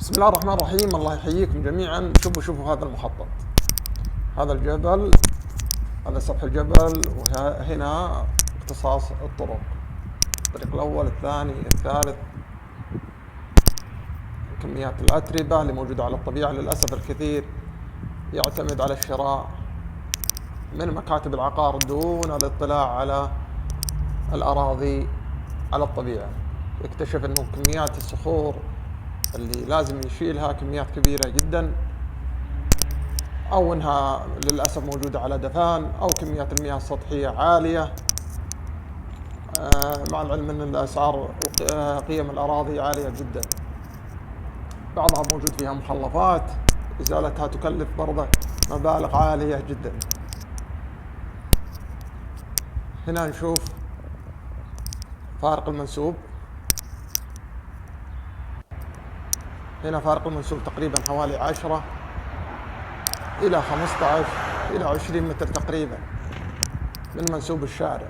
بسم الله الرحمن الرحيم. الله يحييكم جميعا. شوفوا هذا المخطط، هذا الجبل، هذا سفح الجبل، وهنا اختصاص الطرق، الطريق الأول، الثاني، الثالث. كميات الأتربة اللي موجودة على الطبيعة، للأسف الكثير يعتمد على الشراء من مكاتب العقار دون الاطلاع على الأراضي على الطبيعة. يكتشف أنه كميات الصخور اللي لازم يشيلها كميات كبيرة جدا، أو أنها للأسف موجودة على دفان، أو كميات المياه السطحية عالية، مع العلم أن الأسعار قيم الأراضي عالية جدا. بعضها موجود فيها مخلفات، إزالتها تكلف برضه مبالغ عالية جدا. هنا نشوف فارق المنسوب. هنا فارق المنسوب تقريبا حوالي 10 إلى 15 إلى 20 متر تقريبا من منسوب الشارع،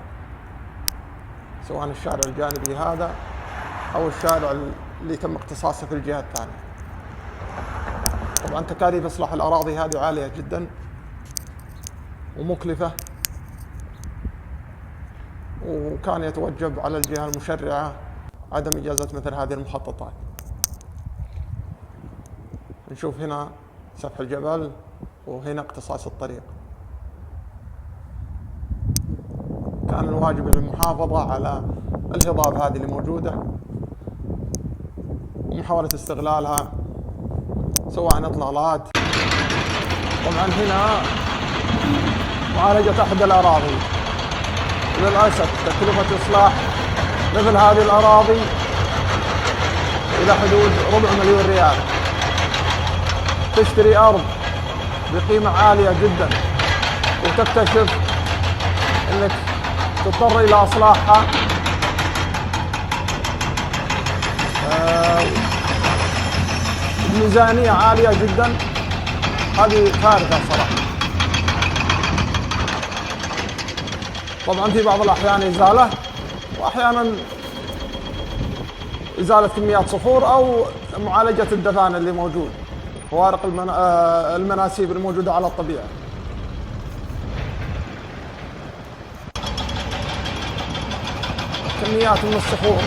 سواء الشارع الجانبي هذا أو الشارع اللي تم اختصاصه في الجهة الثانية. طبعا تكاليف إصلاح الأراضي هذه عالية جدا ومكلفة، وكان يتوجب على الجهة المشرعة عدم إجازة مثل هذه المخططات. نشوف هنا سفح الجبل، وهنا اقتصاص الطريق. كان الواجب للمحافظة على الهضاب هذه اللي موجودة ومحاولة استغلالها سواء إطلالات. طبعا هنا معالجة أحد الأراضي، للأسف تكلفة إصلاح مثل هذه الأراضي إلى حدود 250,000 ريال. تشتري أرض بقيمة عالية جدا وتكتشف أنك تضطر إلى إصلاحها بميزانية عالية جدا. هذه كارثة صراحة. طبعا في بعض الأحيان إزالة، وأحيانا إزالة كميات صخور أو معالجة الدفان اللي موجود، فوارق المناسيب الموجودة على الطبيعة. كميات من الصخور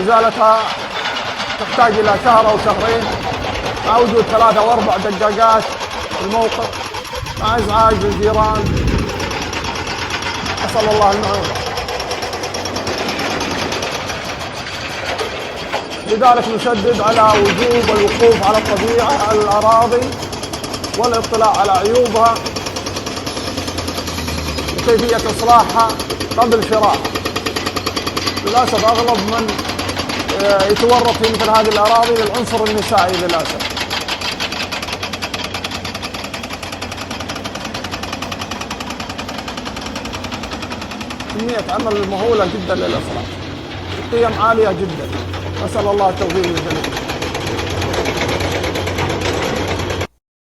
إزالتها تحتاج إلى شهر أو شهرين، مع وجود 3 و4 دقاقات في الموقع، مع إزعاج الجيران. أسأل الله المعونة. لذلك نشدد على وجوب الوقوف على الطبيعة، على الأراضي، والاطلاع على عيوبها وكيفية إصلاحها قبل شراء. للأسف أغلب من يتورط في مثل هذه الأراضي للعنصر النسائي للأسف. كمية عمل مهولة جدا للإصلاح، قيم عالية جدا. نسأل الله التوفيق للجميع.